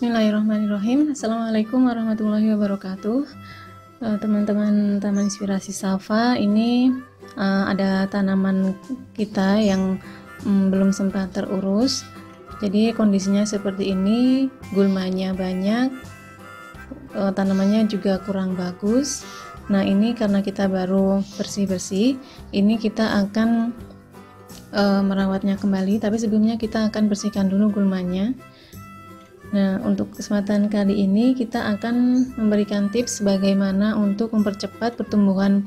Bismillahirrahmanirrahim. Assalamualaikum warahmatullahi wabarakatuh. Teman-teman Taman Inspirasi Safa, ini ada tanaman kita yang belum sempat terurus. Jadi kondisinya seperti ini, gulmanya banyak, tanamannya juga kurang bagus. Nah, ini karena kita baru bersih-bersih, ini kita akan merawatnya kembali, tapi sebelumnya kita akan bersihkan dulu gulmanya. Nah, untuk kesempatan kali ini kita akan memberikan tips bagaimana untuk mempercepat pertumbuhan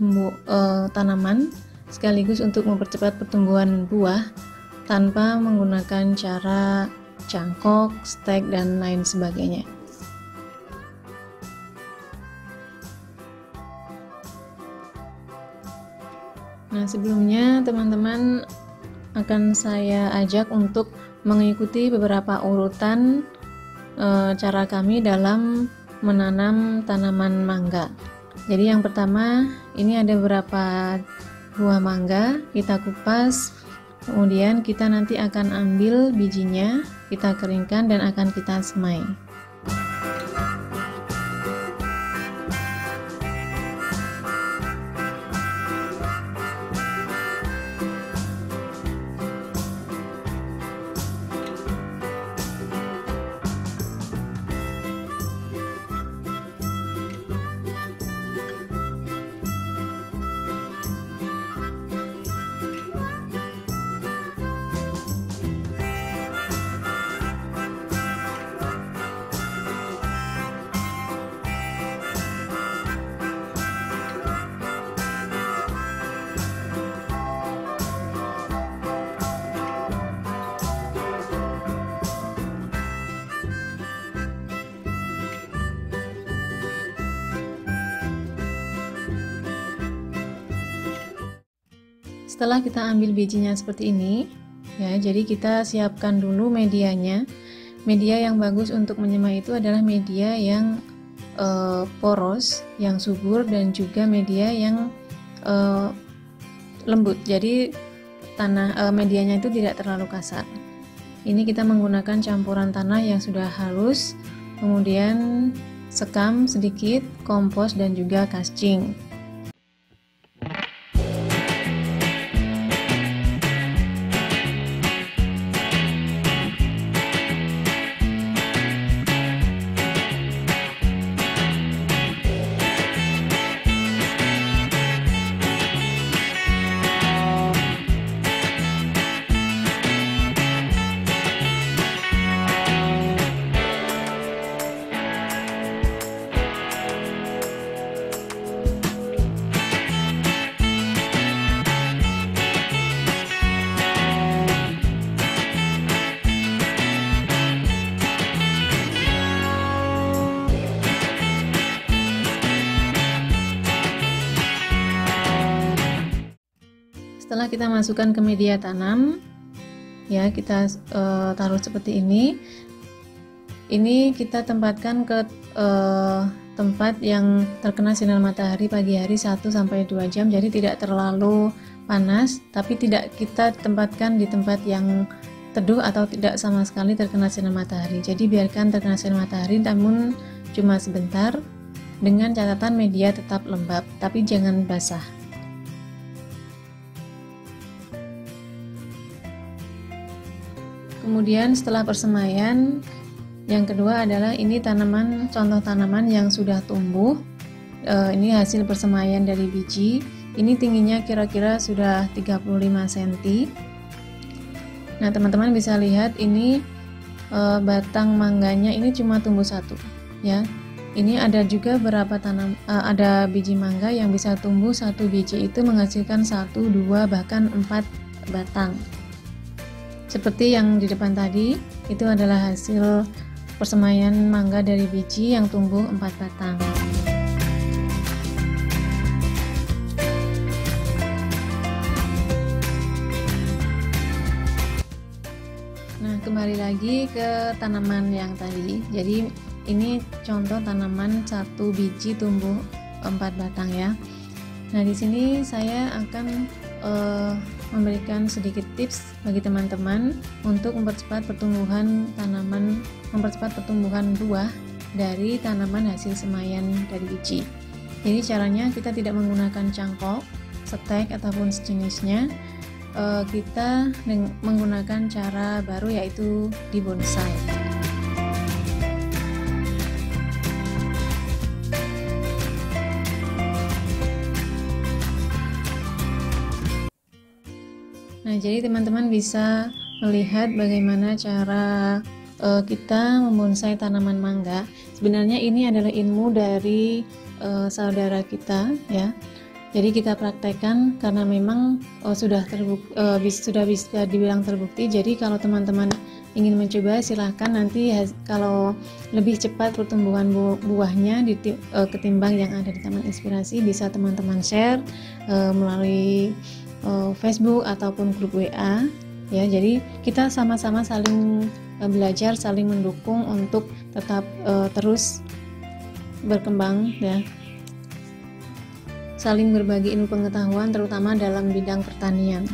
tanaman sekaligus untuk mempercepat pertumbuhan buah tanpa menggunakan cara cangkok, stek, dan lain sebagainya. Nah, sebelumnya teman-teman akan saya ajak untuk mengikuti beberapa urutan cara kami dalam menanam tanaman mangga. Jadi yang pertama, ini ada beberapa buah mangga, kita kupas, kemudian kita nanti akan ambil bijinya, kita keringkan dan akan kita semai. Setelah kita ambil bijinya seperti ini, ya, jadi kita siapkan dulu medianya. Media yang bagus untuk menyemai itu adalah media yang poros, yang subur, dan juga media yang lembut. Jadi medianya itu tidak terlalu kasar. Ini kita menggunakan campuran tanah yang sudah halus, kemudian sekam sedikit, kompos, dan juga kascing. Setelah kita masukkan ke media tanam, ya, kita taruh seperti ini. Ini kita tempatkan ke tempat yang terkena sinar matahari pagi hari 1-2 jam, jadi tidak terlalu panas, tapi tidak kita tempatkan di tempat yang teduh atau tidak sama sekali terkena sinar matahari. Jadi biarkan terkena sinar matahari, namun cuma sebentar, dengan catatan media tetap lembab, tapi jangan basah. Kemudian setelah persemaian, yang kedua adalah ini contoh tanaman yang sudah tumbuh. Ini hasil persemaian dari biji. Ini tingginya kira-kira sudah 35 cm. Nah, teman-teman bisa lihat ini batang mangganya ini cuma tumbuh satu, ya. Ini ada juga ada biji mangga yang bisa tumbuh satu biji itu menghasilkan 1, 2, bahkan 4 batang. Seperti yang di depan tadi, itu adalah hasil persemaian mangga dari biji yang tumbuh 4 batang. Nah, kembali lagi ke tanaman yang tadi. Jadi ini contoh tanaman 1 biji tumbuh 4 batang, ya. Nah, di sini saya akan memberikan sedikit tips bagi teman-teman untuk mempercepat pertumbuhan tanaman, mempercepat pertumbuhan buah dari tanaman hasil semayan dari biji. Jadi caranya kita tidak menggunakan cangkok, stek ataupun sejenisnya. Kita menggunakan cara baru, yaitu di bonsai. Nah, jadi teman-teman bisa melihat bagaimana cara kita membonsai tanaman mangga. Sebenarnya ini adalah ilmu dari saudara kita, ya. Jadi kita praktekkan karena memang sudah bisa dibilang terbukti. Jadi kalau teman-teman ingin mencoba, silahkan. Nanti kalau lebih cepat pertumbuhan buahnya ketimbang yang ada di Taman Inspirasi, bisa teman-teman share melalui Facebook ataupun grup WA, ya. Jadi kita sama-sama saling belajar, saling mendukung untuk tetap terus berkembang, ya. Saling berbagi ilmu pengetahuan, terutama dalam bidang pertanian.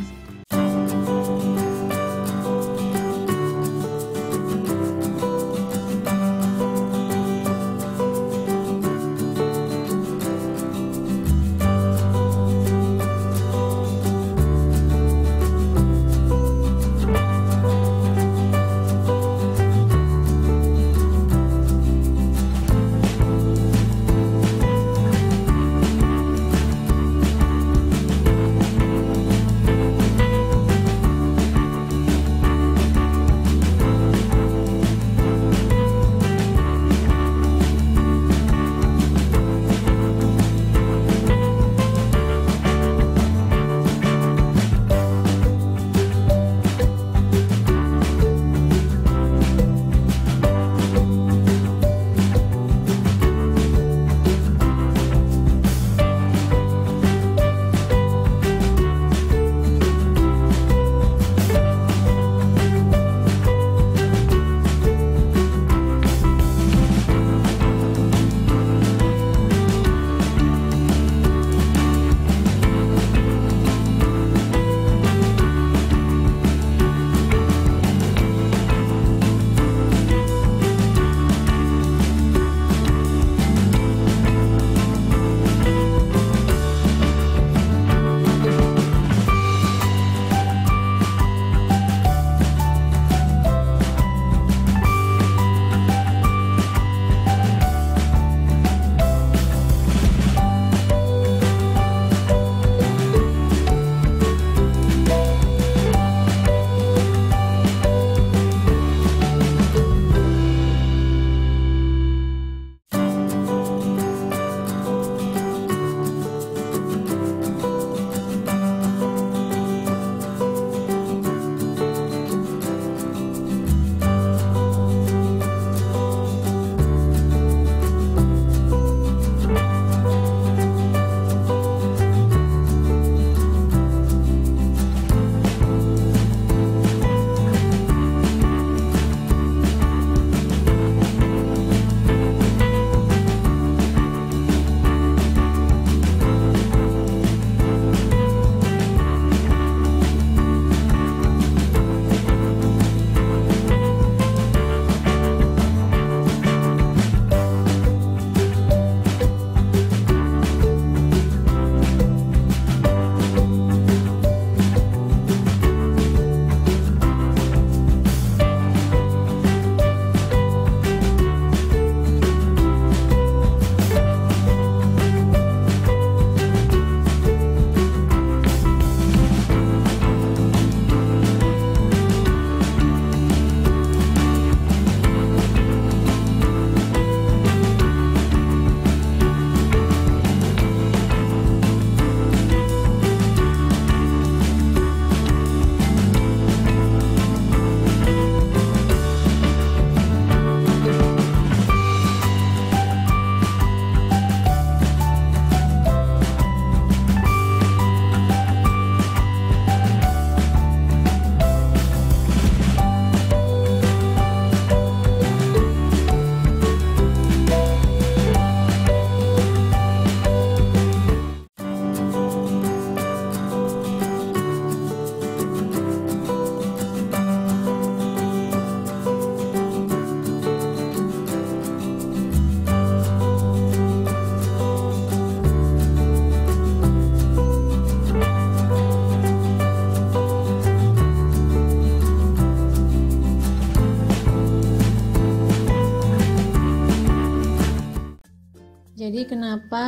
Jadi kenapa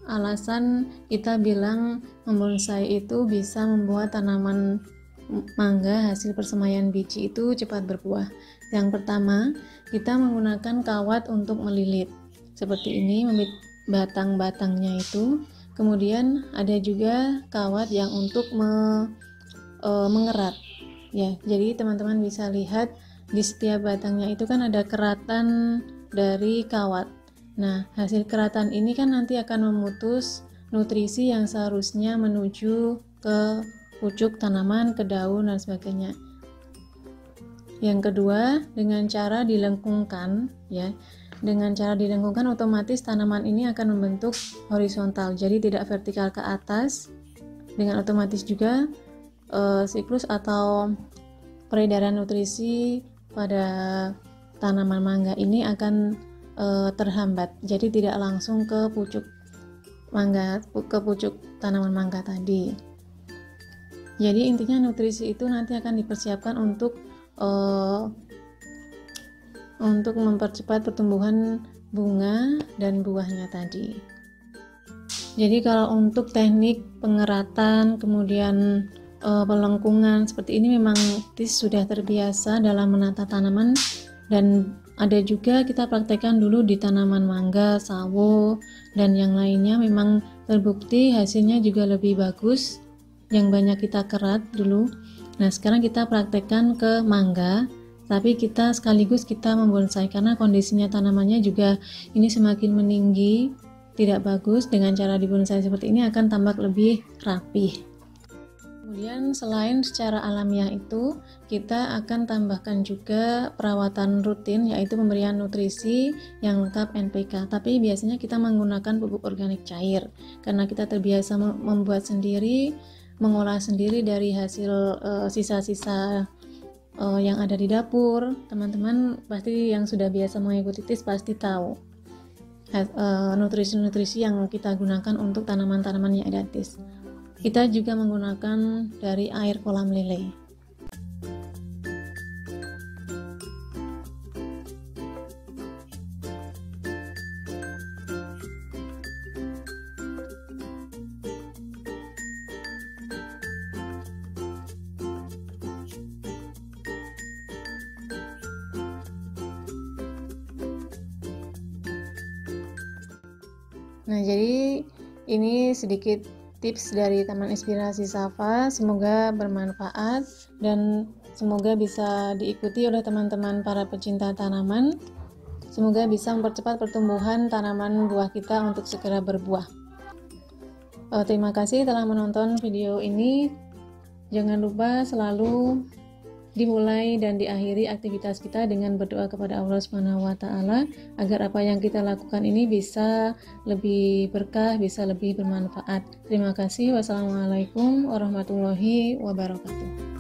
alasan kita bilang membonsai itu bisa membuat tanaman mangga hasil persemaian biji itu cepat berbuah? Yang pertama, kita menggunakan kawat untuk melilit. Seperti ini, batang-batangnya itu. Kemudian ada juga kawat yang untuk mengerat. Ya, jadi teman-teman bisa lihat di setiap batangnya itu kan ada keratan dari kawat. Nah, hasil keratan ini kan nanti akan memutus nutrisi yang seharusnya menuju ke pucuk tanaman, ke daun, dan sebagainya. Yang kedua, dengan cara dilengkungkan, ya. Dengan cara dilengkungkan, otomatis tanaman ini akan membentuk horizontal, jadi tidak vertikal ke atas. Dengan otomatis juga siklus atau peredaran nutrisi pada tanaman mangga ini akan terhambat, jadi tidak langsung ke pucuk tanaman mangga tadi. Jadi intinya nutrisi itu nanti akan dipersiapkan untuk mempercepat pertumbuhan bunga dan buahnya tadi. Jadi kalau untuk teknik pengeratan kemudian pelengkungan seperti ini memang sudah terbiasa dalam menata tanaman, dan ada juga kita praktekkan dulu di tanaman mangga, sawo, dan yang lainnya. Memang terbukti hasilnya juga lebih bagus yang banyak kita kerat dulu. Nah, sekarang kita praktekkan ke mangga, tapi kita sekaligus kita membonsai karena kondisinya tanamannya juga ini semakin meninggi, tidak bagus. Dengan cara dibonsai seperti ini akan tampak lebih rapih. Kemudian selain secara alamiah itu, kita akan tambahkan juga perawatan rutin, yaitu pemberian nutrisi yang lengkap NPK. Tapi biasanya kita menggunakan pupuk organik cair karena kita terbiasa membuat sendiri, mengolah sendiri dari hasil sisa-sisa yang ada di dapur. Teman-teman pasti yang sudah biasa mengikuti TIS pasti tahu nutrisi-nutrisi yang kita gunakan untuk tanaman-tanaman yang ada TIS. Kita juga menggunakan dari air kolam lele. Nah, jadi ini sedikit tips dari Taman Inspirasi Safa. Semoga bermanfaat dan semoga bisa diikuti oleh teman-teman para pecinta tanaman. Semoga bisa mempercepat pertumbuhan tanaman buah kita untuk segera berbuah. Terima kasih telah menonton video ini. Jangan lupa selalu dimulai dan diakhiri aktivitas kita dengan berdoa kepada Allah SWT agar apa yang kita lakukan ini bisa lebih berkah, bisa lebih bermanfaat. Terima kasih. Wassalamualaikum warahmatullahi wabarakatuh.